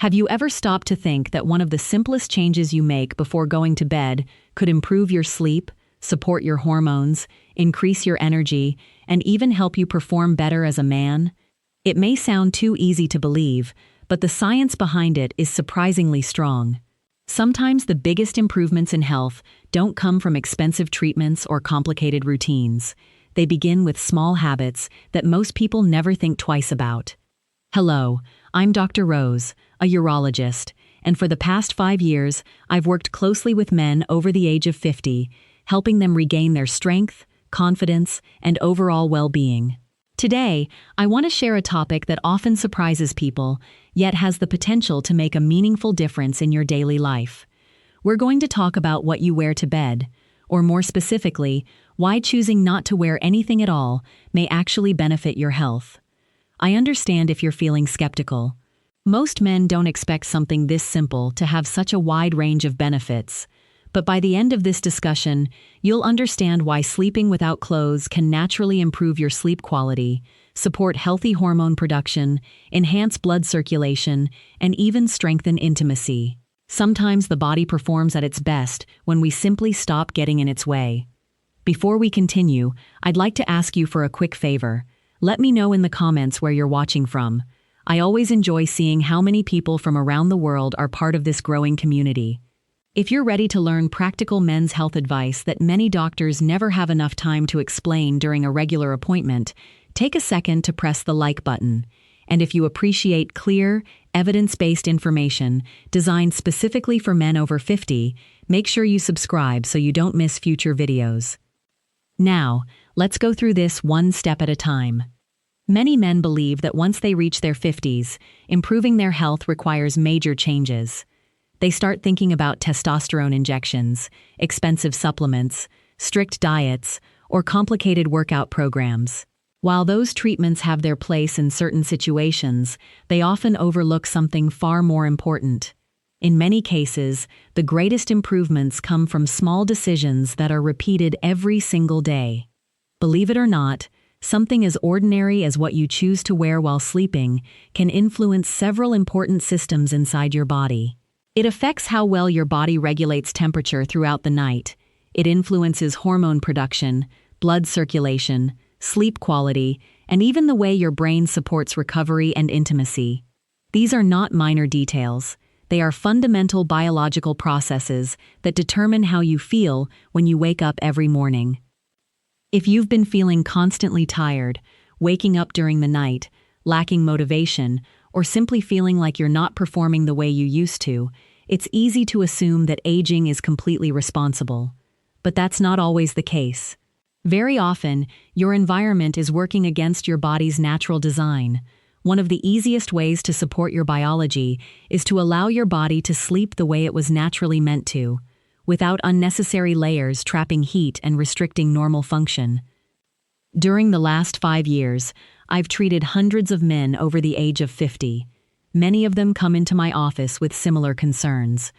Have you ever stopped to think that one of the simplest changes you make before going to bed could improve your sleep, support your hormones, increase your energy, and even help you perform better as a man? It may sound too easy to believe, but the science behind it is surprisingly strong. Sometimes the biggest improvements in health don't come from expensive treatments or complicated routines. They begin with small habits that most people never think twice about. Hello, I'm Dr. Rose, a urologist, and for the past 5 years, I've worked closely with men over the age of 50, helping them regain their strength, confidence, and overall well-being. Today, I want to share a topic that often surprises people, yet has the potential to make a meaningful difference in your daily life. We're going to talk about what you wear to bed, or more specifically, why choosing not to wear anything at all may actually benefit your health. I understand if you're feeling skeptical. Most men don't expect something this simple to have such a wide range of benefits. But by the end of this discussion, you'll understand why sleeping without clothes can naturally improve your sleep quality, support healthy hormone production, enhance blood circulation, and even strengthen intimacy. Sometimes the body performs at its best when we simply stop getting in its way. Before we continue, I'd like to ask you for a quick favor. Let me know in the comments where you're watching from. I always enjoy seeing how many people from around the world are part of this growing community. If you're ready to learn practical men's health advice that many doctors never have enough time to explain during a regular appointment, take a second to press the like button. And if you appreciate clear, evidence-based information designed specifically for men over 50, make sure you subscribe so you don't miss future videos. Now, let's go through this one step at a time. Many men believe that once they reach their 50s, improving their health requires major changes. They start thinking about testosterone injections, expensive supplements, strict diets, or complicated workout programs. While those treatments have their place in certain situations, they often overlook something far more important. In many cases, the greatest improvements come from small decisions that are repeated every single day. Believe it or not, something as ordinary as what you choose to wear while sleeping can influence several important systems inside your body. It affects how well your body regulates temperature throughout the night. It influences hormone production, blood circulation, sleep quality, and even the way your brain supports recovery and intimacy. These are not minor details. They are fundamental biological processes that determine how you feel when you wake up every morning. If you've been feeling constantly tired, waking up during the night, lacking motivation, or simply feeling like you're not performing the way you used to, it's easy to assume that aging is completely responsible. But that's not always the case. Very often, your environment is working against your body's natural design. One of the easiest ways to support your biology is to allow your body to sleep the way it was naturally meant to, without unnecessary layers trapping heat and restricting normal function. During the last 5 years, I've treated hundreds of men over the age of 50. Many of them come into my office with similar concerns.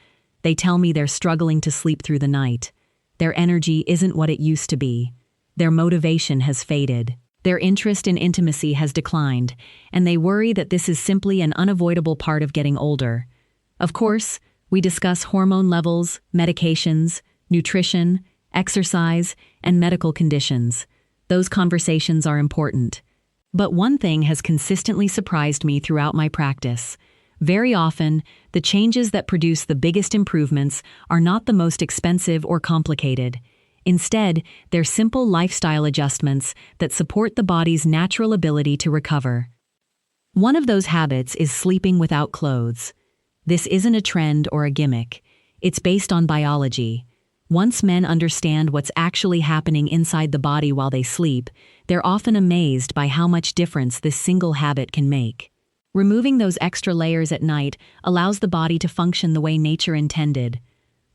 They tell me they're struggling to sleep through the night. Their energy isn't what it used to be. Their motivation has faded. Their interest in intimacy has declined, and they worry that this is simply an unavoidable part of getting older. Of course, we discuss hormone levels, medications, nutrition, exercise, and medical conditions. Those conversations are important. But one thing has consistently surprised me throughout my practice. Very often, the changes that produce the biggest improvements are not the most expensive or complicated. Instead, they're simple lifestyle adjustments that support the body's natural ability to recover. One of those habits is sleeping without clothes. This isn't a trend or a gimmick. It's based on biology. Once men understand what's actually happening inside the body while they sleep, they're often amazed by how much difference this single habit can make. Removing those extra layers at night allows the body to function the way nature intended.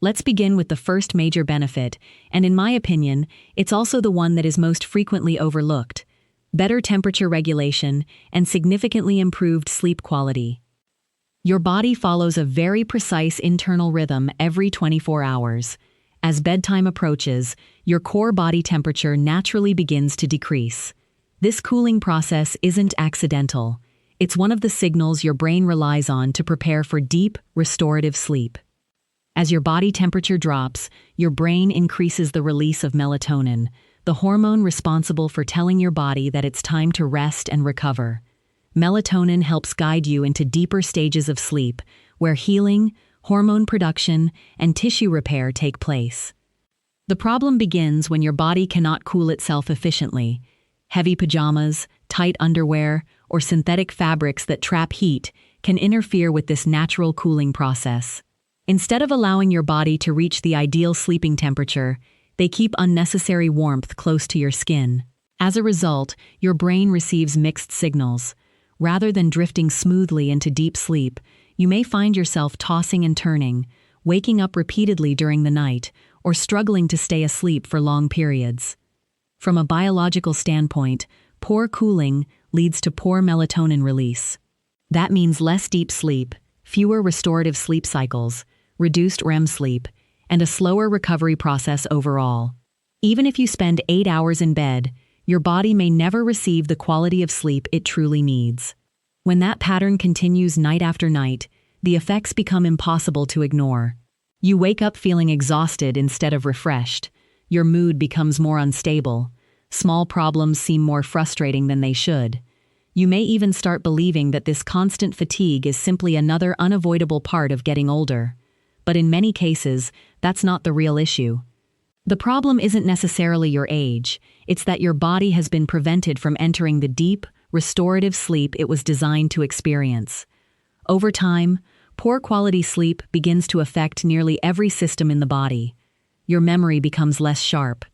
Let's begin with the first major benefit, and in my opinion, it's also the one that is most frequently overlooked: better temperature regulation and significantly improved sleep quality. Your body follows a very precise internal rhythm every 24 hours. As bedtime approaches, your core body temperature naturally begins to decrease. This cooling process isn't accidental. It's one of the signals your brain relies on to prepare for deep, restorative sleep. As your body temperature drops, your brain increases the release of melatonin, the hormone responsible for telling your body that it's time to rest and recover. Melatonin helps guide you into deeper stages of sleep, where healing, hormone production, and tissue repair take place. The problem begins when your body cannot cool itself efficiently. Heavy pajamas, tight underwear, or synthetic fabrics that trap heat can interfere with this natural cooling process. Instead of allowing your body to reach the ideal sleeping temperature, they keep unnecessary warmth close to your skin. As a result, your brain receives mixed signals. Rather than drifting smoothly into deep sleep, you may find yourself tossing and turning, waking up repeatedly during the night, or struggling to stay asleep for long periods. From a biological standpoint, poor cooling leads to poor melatonin release. That means less deep sleep, fewer restorative sleep cycles, reduced REM sleep, and a slower recovery process overall. Even if you spend 8 hours in bed, your body may never receive the quality of sleep it truly needs. When that pattern continues night after night, the effects become impossible to ignore. You wake up feeling exhausted instead of refreshed. Your mood becomes more unstable. Small problems seem more frustrating than they should. You may even start believing that this constant fatigue is simply another unavoidable part of getting older. But in many cases, that's not the real issue. The problem isn't necessarily your age, it's that your body has been prevented from entering the deep, restorative sleep it was designed to experience. Over time, poor quality sleep begins to affect nearly every system in the body. Your memory becomes less sharp.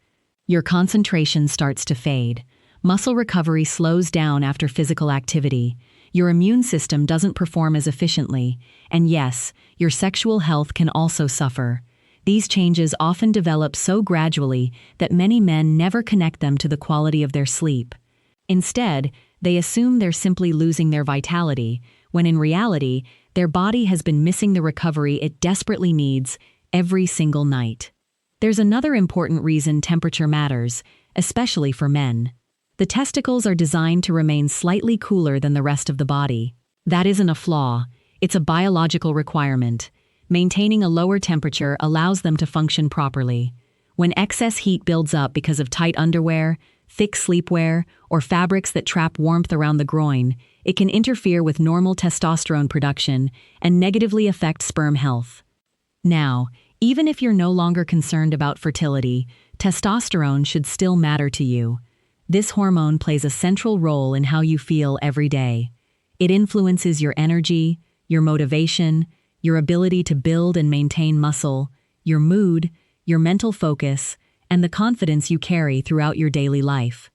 Your concentration starts to fade. Muscle recovery slows down after physical activity. Your immune system doesn't perform as efficiently, and yes, your sexual health can also suffer. These changes often develop so gradually that many men never connect them to the quality of their sleep. Instead, they assume they're simply losing their vitality, when in reality, their body has been missing the recovery it desperately needs every single night. There's another important reason temperature matters, especially for men. The testicles are designed to remain slightly cooler than the rest of the body. That isn't a flaw, it's a biological requirement. Maintaining a lower temperature allows them to function properly. When excess heat builds up because of tight underwear, thick sleepwear, or fabrics that trap warmth around the groin, it can interfere with normal testosterone production and negatively affect sperm health. Now, even if you're no longer concerned about fertility, testosterone should still matter to you. This hormone plays a central role in how you feel every day. It influences your energy, your motivation, your ability to build and maintain muscle, your mood, your mental focus, and the confidence you carry throughout your daily life.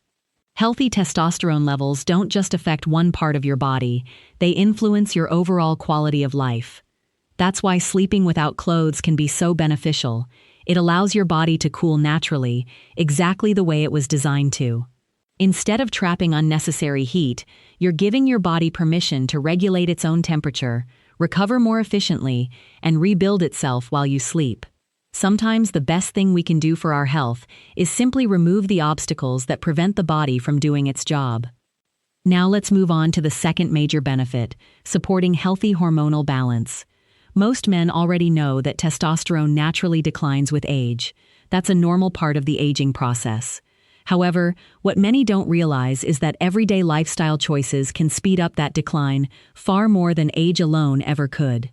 Healthy testosterone levels don't just affect one part of your body, they influence your overall quality of life. That's why sleeping without clothes can be so beneficial. It allows your body to cool naturally, exactly the way it was designed to. Instead of trapping unnecessary heat, you're giving your body permission to regulate its own temperature, recover more efficiently, and rebuild itself while you sleep. Sometimes the best thing we can do for our health is simply remove the obstacles that prevent the body from doing its job. Now let's move on to the second major benefit, supporting healthy hormonal balance. Most men already know that testosterone naturally declines with age. That's a normal part of the aging process. However, what many don't realize is that everyday lifestyle choices can speed up that decline far more than age alone ever could.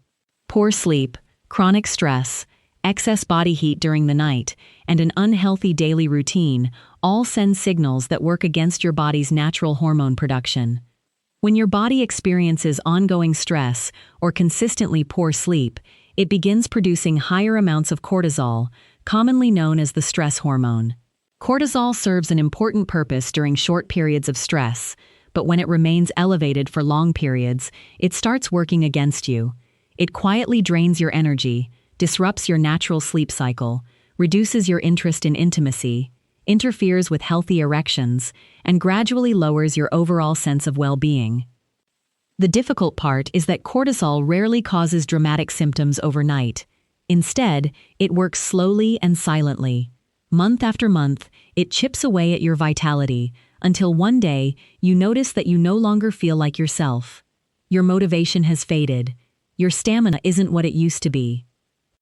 Poor sleep, chronic stress, excess body heat during the night, and an unhealthy daily routine all send signals that work against your body's natural hormone production. When your body experiences ongoing stress or consistently poor sleep, it begins producing higher amounts of cortisol, commonly known as the stress hormone. Cortisol serves an important purpose during short periods of stress, but when it remains elevated for long periods, it starts working against you. It quietly drains your energy, disrupts your natural sleep cycle, reduces your interest in intimacy, interferes with healthy erections, and gradually lowers your overall sense of well-being. The difficult part is that cortisol rarely causes dramatic symptoms overnight. Instead, it works slowly and silently. Month after month, it chips away at your vitality, until one day, you notice that you no longer feel like yourself. Your motivation has faded. Your stamina isn't what it used to be.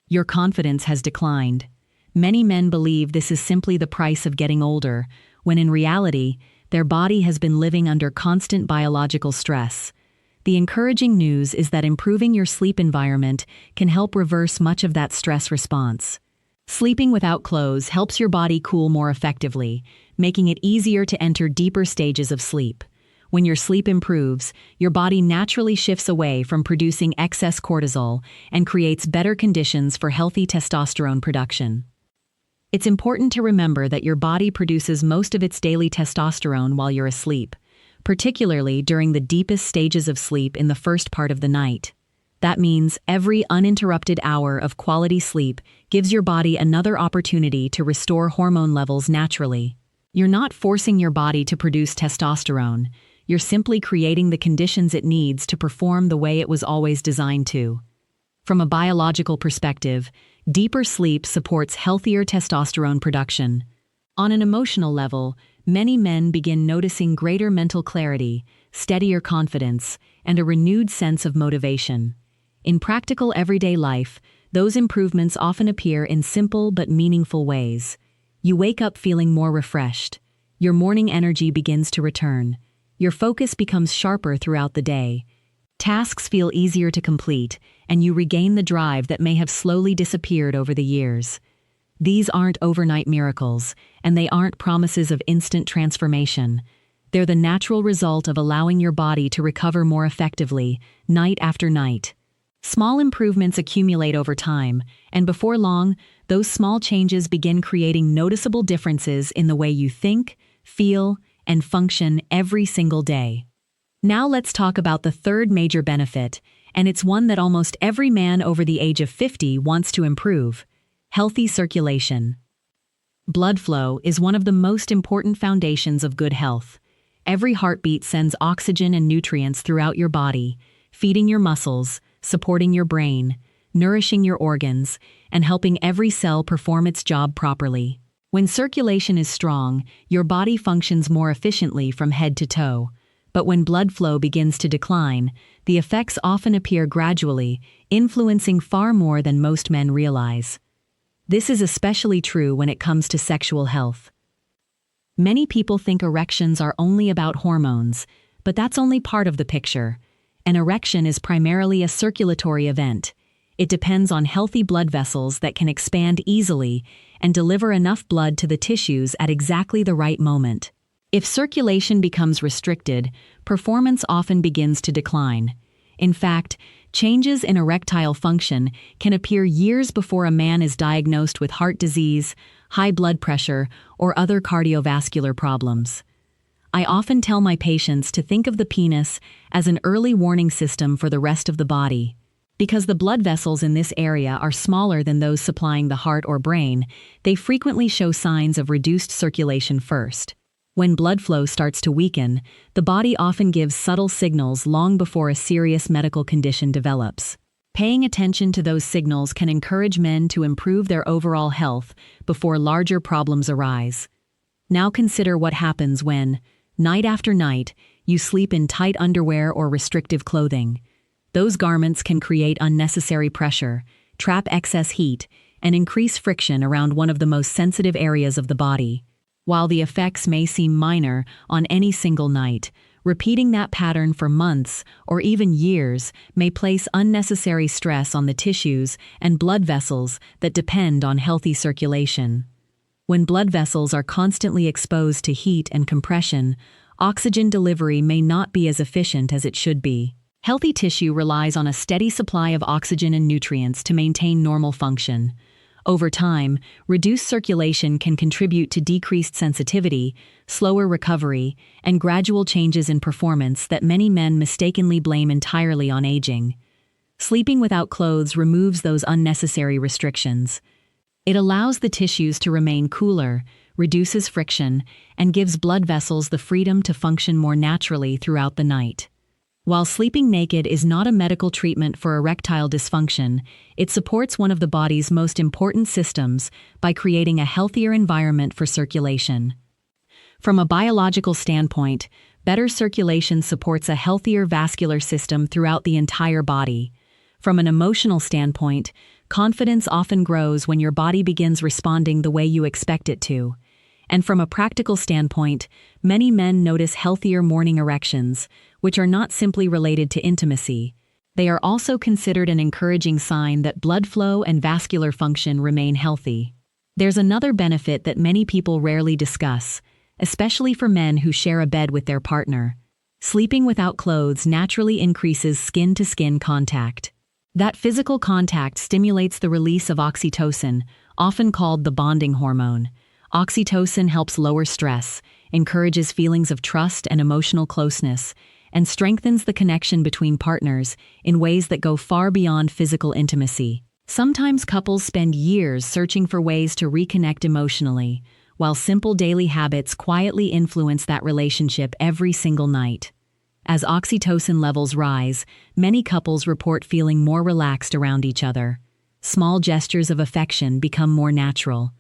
Your confidence has declined. Many men believe this is simply the price of getting older, when in reality, their body has been living under constant biological stress. The encouraging news is that improving your sleep environment can help reverse much of that stress response. Sleeping without clothes helps your body cool more effectively, making it easier to enter deeper stages of sleep. When your sleep improves, your body naturally shifts away from producing excess cortisol and creates better conditions for healthy testosterone production. It's important to remember that your body produces most of its daily testosterone while you're asleep, particularly during the deepest stages of sleep in the first part of the night. That means every uninterrupted hour of quality sleep gives your body another opportunity to restore hormone levels naturally. You're not forcing your body to produce testosterone. You're simply creating the conditions it needs to perform the way it was always designed to. From a biological perspective, deeper sleep supports healthier testosterone production. On an emotional level, many men begin noticing greater mental clarity, steadier confidence, and a renewed sense of motivation. In practical everyday life, those improvements often appear in simple but meaningful ways. You wake up feeling more refreshed. Your morning energy begins to return. Your focus becomes sharper throughout the day. Tasks feel easier to complete, and you regain the drive that may have slowly disappeared over the years. These aren't overnight miracles, and they aren't promises of instant transformation. They're the natural result of allowing your body to recover more effectively, night after night. Small improvements accumulate over time, and before long, those small changes begin creating noticeable differences in the way you think, feel, and function every single day. Now let's talk about the third major benefit, and it's one that almost every man over the age of 50 wants to improve: healthy circulation. Blood flow is one of the most important foundations of good health. Every heartbeat sends oxygen and nutrients throughout your body, feeding your muscles, supporting your brain, nourishing your organs, and helping every cell perform its job properly. When circulation is strong, your body functions more efficiently from head to toe. But when blood flow begins to decline, the effects often appear gradually, influencing far more than most men realize. This is especially true when it comes to sexual health. Many people think erections are only about hormones, but that's only part of the picture. An erection is primarily a circulatory event. It depends on healthy blood vessels that can expand easily and deliver enough blood to the tissues at exactly the right moment. If circulation becomes restricted, performance often begins to decline. In fact, changes in erectile function can appear years before a man is diagnosed with heart disease, high blood pressure, or other cardiovascular problems. I often tell my patients to think of the penis as an early warning system for the rest of the body. Because the blood vessels in this area are smaller than those supplying the heart or brain, they frequently show signs of reduced circulation first. When blood flow starts to weaken, the body often gives subtle signals long before a serious medical condition develops. Paying attention to those signals can encourage men to improve their overall health before larger problems arise. Now consider what happens when, night after night, you sleep in tight underwear or restrictive clothing. Those garments can create unnecessary pressure, trap excess heat, and increase friction around one of the most sensitive areas of the body. While the effects may seem minor on any single night, repeating that pattern for months or even years may place unnecessary stress on the tissues and blood vessels that depend on healthy circulation. When blood vessels are constantly exposed to heat and compression, oxygen delivery may not be as efficient as it should be. Healthy tissue relies on a steady supply of oxygen and nutrients to maintain normal function. Over time, reduced circulation can contribute to decreased sensitivity, slower recovery, and gradual changes in performance that many men mistakenly blame entirely on aging. Sleeping without clothes removes those unnecessary restrictions. It allows the tissues to remain cooler, reduces friction, and gives blood vessels the freedom to function more naturally throughout the night. While sleeping naked is not a medical treatment for erectile dysfunction, it supports one of the body's most important systems by creating a healthier environment for circulation. From a biological standpoint, Better circulation supports a healthier vascular system throughout the entire body. From an emotional standpoint, confidence often grows when your body begins responding the way you expect it to. And from a practical standpoint, many men notice healthier morning erections, which are not simply related to intimacy. They are also considered an encouraging sign that blood flow and vascular function remain healthy. There's another benefit that many people rarely discuss, especially for men who share a bed with their partner. Sleeping without clothes naturally increases skin-to-skin contact. That physical contact stimulates the release of oxytocin, often called the bonding hormone. Oxytocin helps lower stress, encourages feelings of trust and emotional closeness, and strengthens the connection between partners in ways that go far beyond physical intimacy. Sometimes couples spend years searching for ways to reconnect emotionally, while simple daily habits quietly influence that relationship every single night. As oxytocin levels rise, many couples report feeling more relaxed around each other. Small gestures of affection become more natural.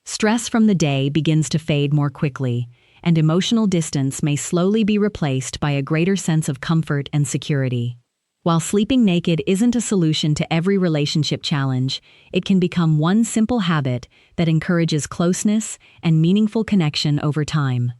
Stress from the day begins to fade more quickly, and emotional distance may slowly be replaced by a greater sense of comfort and security. While sleeping naked isn't a solution to every relationship challenge, it can become one simple habit that encourages closeness and meaningful connection over time.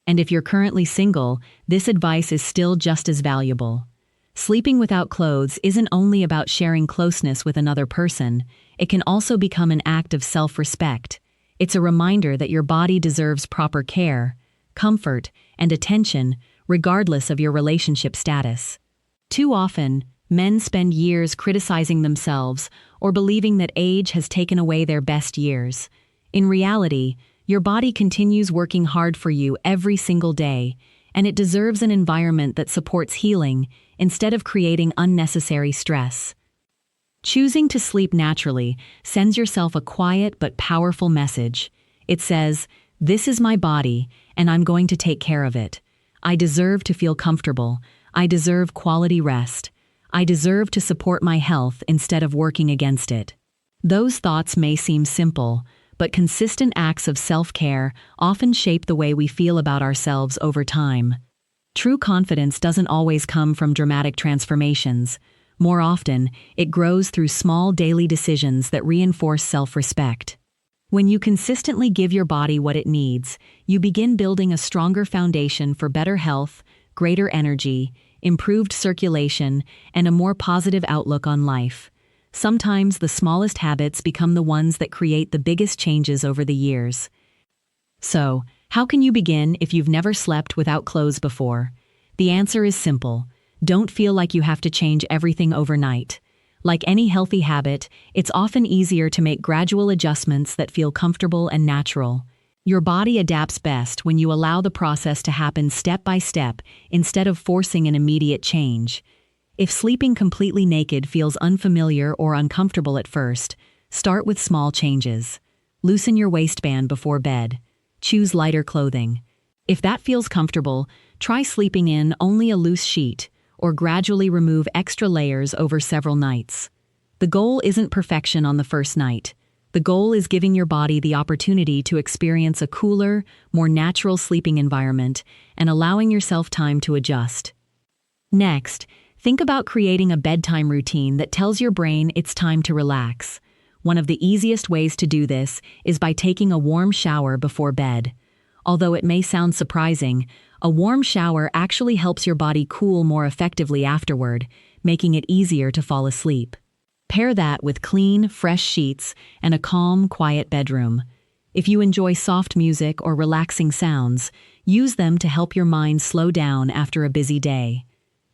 And if you're currently single, this advice is still just as valuable. Sleeping without clothes isn't only about sharing closeness with another person, it can also become an act of self-respect. It's a reminder that your body deserves proper care, comfort, and attention, regardless of your relationship status. Too often, men spend years criticizing themselves or believing that age has taken away their best years. In reality, your body continues working hard for you every single day, and it deserves an environment that supports healing instead of creating unnecessary stress. Choosing to sleep naturally sends yourself a quiet but powerful message. It says, "This is my body, and I'm going to take care of it. I deserve to feel comfortable. I deserve quality rest. I deserve to support my health instead of working against it." Those thoughts may seem simple, but consistent acts of self-care often shape the way we feel about ourselves over time. True confidence doesn't always come from dramatic transformations. More often, it grows through small daily decisions that reinforce self-respect. When you consistently give your body what it needs, you begin building a stronger foundation for better health, greater energy, improved circulation, and a more positive outlook on life. Sometimes the smallest habits become the ones that create the biggest changes over the years. So, how can you begin if you've never slept without clothes before? The answer is simple. Don't feel like you have to change everything overnight. Like any healthy habit, it's often easier to make gradual adjustments that feel comfortable and natural. Your body adapts best when you allow the process to happen step by step instead of forcing an immediate change. If sleeping completely naked feels unfamiliar or uncomfortable at first, start with small changes. Loosen your waistband before bed. Choose lighter clothing. If that feels comfortable, try sleeping in only a loose sheet, or gradually remove extra layers over several nights. The goal isn't perfection on the first night. The goal is giving your body the opportunity to experience a cooler, more natural sleeping environment and allowing yourself time to adjust. Next, think about creating a bedtime routine that tells your brain it's time to relax. One of the easiest ways to do this is by taking a warm shower before bed. Although it may sound surprising, a warm shower actually helps your body cool more effectively afterward, making it easier to fall asleep. Pair that with clean, fresh sheets and a calm, quiet bedroom. If you enjoy soft music or relaxing sounds, use them to help your mind slow down after a busy day.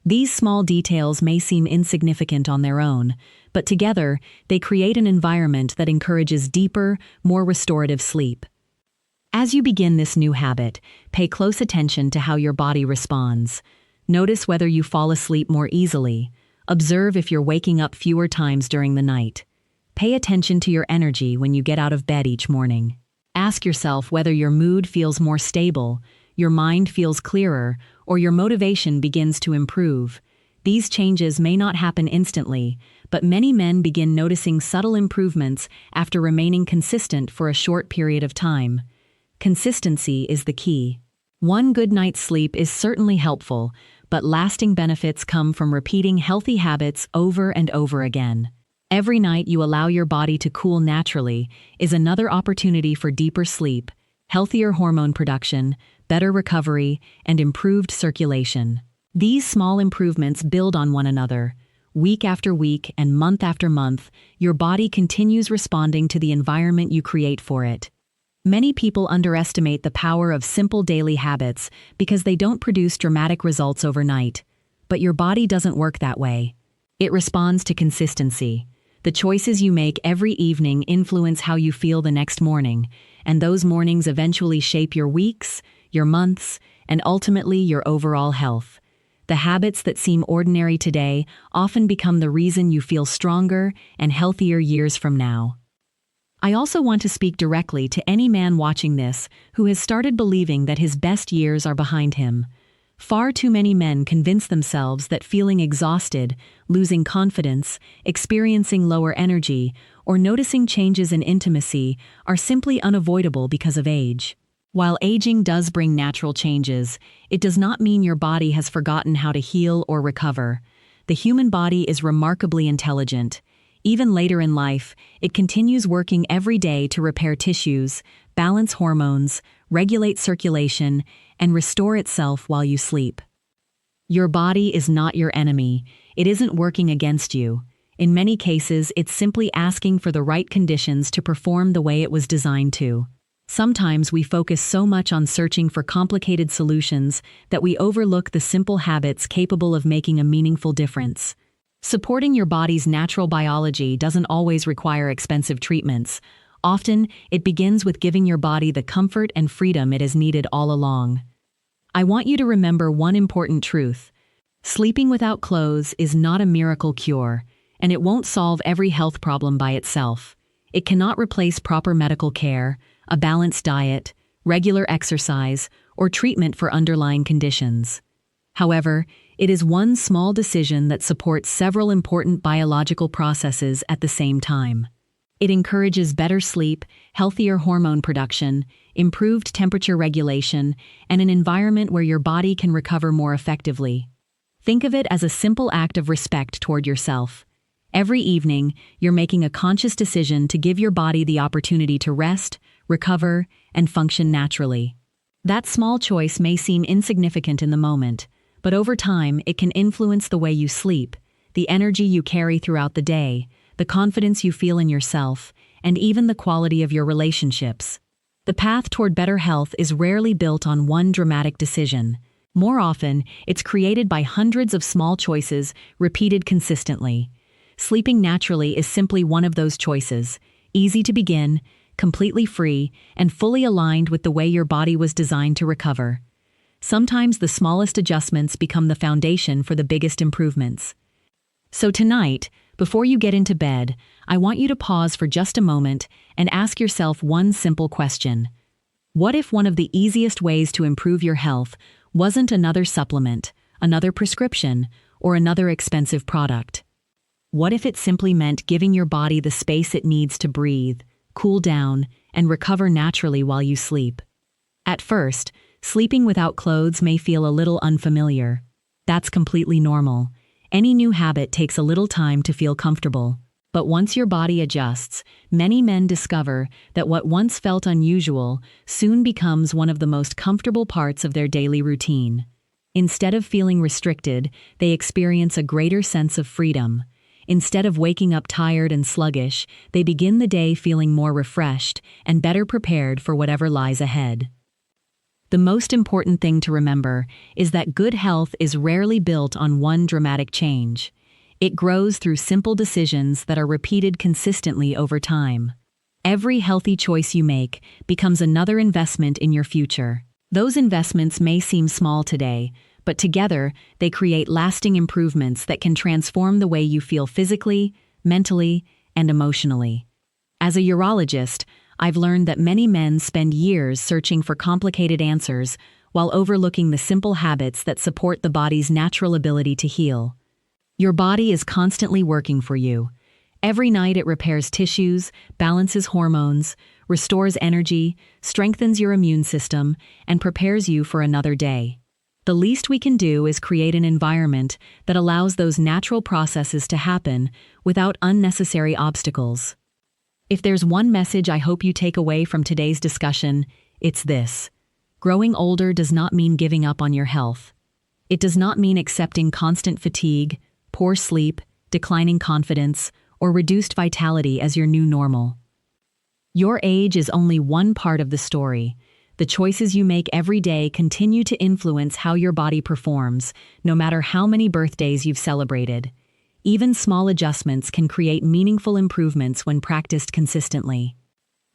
These small details may seem insignificant on their own, but together they create an environment that encourages deeper, more restorative sleep. As you begin this new habit, pay close attention to how your body responds. Notice whether you fall asleep more easily. Observe if you're waking up fewer times during the night. Pay attention to your energy when you get out of bed each morning. Ask yourself whether your mood feels more stable, your mind feels clearer, or your motivation begins to improve. These changes may not happen instantly, but many men begin noticing subtle improvements after remaining consistent for a short period of time. Consistency is the key. One good night's sleep is certainly helpful, but lasting benefits come from repeating healthy habits over and over again. Every night you allow your body to cool naturally is another opportunity for deeper sleep, healthier hormone production, better recovery, and improved circulation. These small improvements build on one another. Week after week and month after month, your body continues responding to the environment you create for it. Many people underestimate the power of simple daily habits because they don't produce dramatic results overnight. But your body doesn't work that way. It responds to consistency. The choices you make every evening influence how you feel the next morning, and those mornings eventually shape your weeks, your months, and ultimately your overall health. The habits that seem ordinary today often become the reason you feel stronger and healthier years from now. I also want to speak directly to any man watching this who has started believing that his best years are behind him. Far too many men convince themselves that feeling exhausted, losing confidence, experiencing lower energy, or noticing changes in intimacy are simply unavoidable because of age. While aging does bring natural changes, it does not mean your body has forgotten how to heal or recover. The human body is remarkably intelligent. Even later in life, it continues working every day to repair tissues, balance hormones, regulate circulation, and restore itself while you sleep. Your body is not your enemy. It isn't working against you. In many cases, it's simply asking for the right conditions to perform the way it was designed to. Sometimes we focus so much on searching for complicated solutions that we overlook the simple habits capable of making a meaningful difference. Supporting your body's natural biology doesn't always require expensive treatments. Often, it begins with giving your body the comfort and freedom it has needed all along. I want you to remember one important truth. Sleeping without clothes is not a miracle cure, and it won't solve every health problem by itself. It cannot replace proper medical care, a balanced diet, regular exercise, or treatment for underlying conditions. However, it is one small decision that supports several important biological processes at the same time. It encourages better sleep, healthier hormone production, improved temperature regulation, and an environment where your body can recover more effectively. Think of it as a simple act of respect toward yourself. Every evening, you're making a conscious decision to give your body the opportunity to rest, recover, and function naturally. That small choice may seem insignificant in the moment, but over time, it can influence the way you sleep, the energy you carry throughout the day, the confidence you feel in yourself, and even the quality of your relationships. The path toward better health is rarely built on one dramatic decision. More often, it's created by hundreds of small choices repeated consistently. Sleeping naturally is simply one of those choices, easy to begin, completely free, and fully aligned with the way your body was designed to recover. Sometimes the smallest adjustments become the foundation for the biggest improvements. So tonight, before you get into bed, I want you to pause for just a moment and ask yourself one simple question. What if one of the easiest ways to improve your health wasn't another supplement, another prescription, or another expensive product? What if it simply meant giving your body the space it needs to breathe, cool down, and recover naturally while you sleep? At first, sleeping without clothes may feel a little unfamiliar. That's completely normal. Any new habit takes a little time to feel comfortable. But once your body adjusts, many men discover that what once felt unusual soon becomes one of the most comfortable parts of their daily routine. Instead of feeling restricted, they experience a greater sense of freedom. Instead of waking up tired and sluggish, they begin the day feeling more refreshed and better prepared for whatever lies ahead. The most important thing to remember is that good health is rarely built on one dramatic change. It grows through simple decisions that are repeated consistently over time. Every healthy choice you make becomes another investment in your future. Those investments may seem small today, but together they create lasting improvements that can transform the way you feel physically, mentally, and emotionally. As a urologist, I've learned that many men spend years searching for complicated answers while overlooking the simple habits that support the body's natural ability to heal. Your body is constantly working for you. Every night it repairs tissues, balances hormones, restores energy, strengthens your immune system, and prepares you for another day. The least we can do is create an environment that allows those natural processes to happen without unnecessary obstacles. If there's one message I hope you take away from today's discussion, it's this. Growing older does not mean giving up on your health. It does not mean accepting constant fatigue, poor sleep, declining confidence, or reduced vitality as your new normal. Your age is only one part of the story. The choices you make every day continue to influence how your body performs, no matter how many birthdays you've celebrated. Even small adjustments can create meaningful improvements when practiced consistently.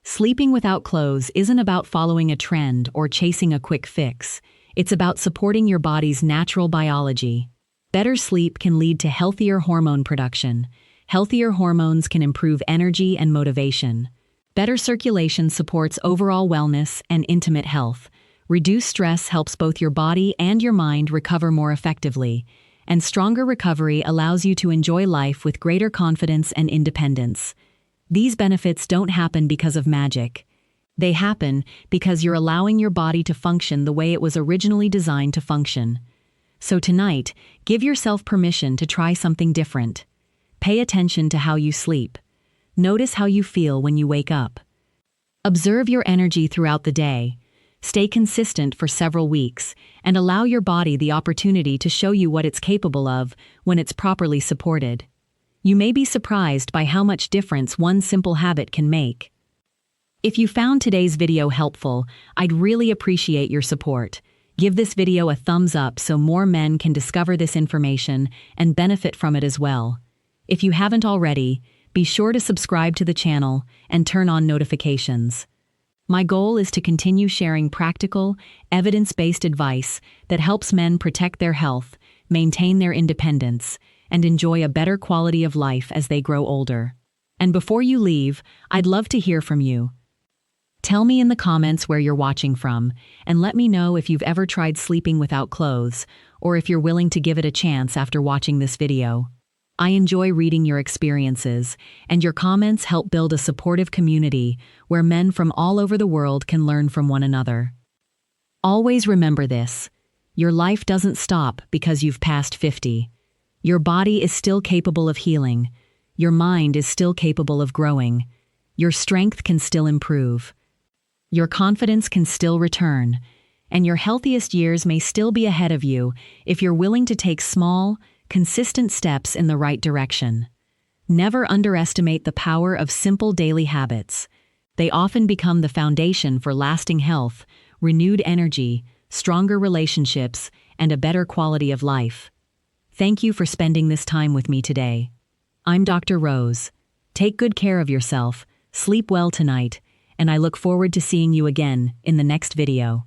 Sleeping without clothes isn't about following a trend or chasing a quick fix. It's about supporting your body's natural biology. Better sleep can lead to healthier hormone production. Healthier hormones can improve energy and motivation. Better circulation supports overall wellness and intimate health. Reduced stress helps both your body and your mind recover more effectively. And stronger recovery allows you to enjoy life with greater confidence and independence. These benefits don't happen because of magic. They happen because you're allowing your body to function the way it was originally designed to function. So tonight, give yourself permission to try something different. Pay attention to how you sleep. Notice how you feel when you wake up. Observe your energy throughout the day. Stay consistent for several weeks and allow your body the opportunity to show you what it's capable of when it's properly supported. You may be surprised by how much difference one simple habit can make. If you found today's video helpful, I'd really appreciate your support. Give this video a thumbs up so more men can discover this information and benefit from it as well. If you haven't already, be sure to subscribe to the channel and turn on notifications. My goal is to continue sharing practical, evidence-based advice that helps men protect their health, maintain their independence, and enjoy a better quality of life as they grow older. And before you leave, I'd love to hear from you. Tell me in the comments where you're watching from, and let me know if you've ever tried sleeping without clothes, or if you're willing to give it a chance after watching this video. I enjoy reading your experiences, and your comments help build a supportive community where men from all over the world can learn from one another. Always remember this: your life doesn't stop because you've passed 50. Your body is still capable of healing. Your mind is still capable of growing. Your strength can still improve. Your confidence can still return. And your healthiest years may still be ahead of you if you're willing to take small, consistent steps in the right direction. Never underestimate the power of simple daily habits. They often become the foundation for lasting health, renewed energy, stronger relationships, and a better quality of life. Thank you for spending this time with me today. I'm Dr. Rose. Take good care of yourself, sleep well tonight, and I look forward to seeing you again in the next video.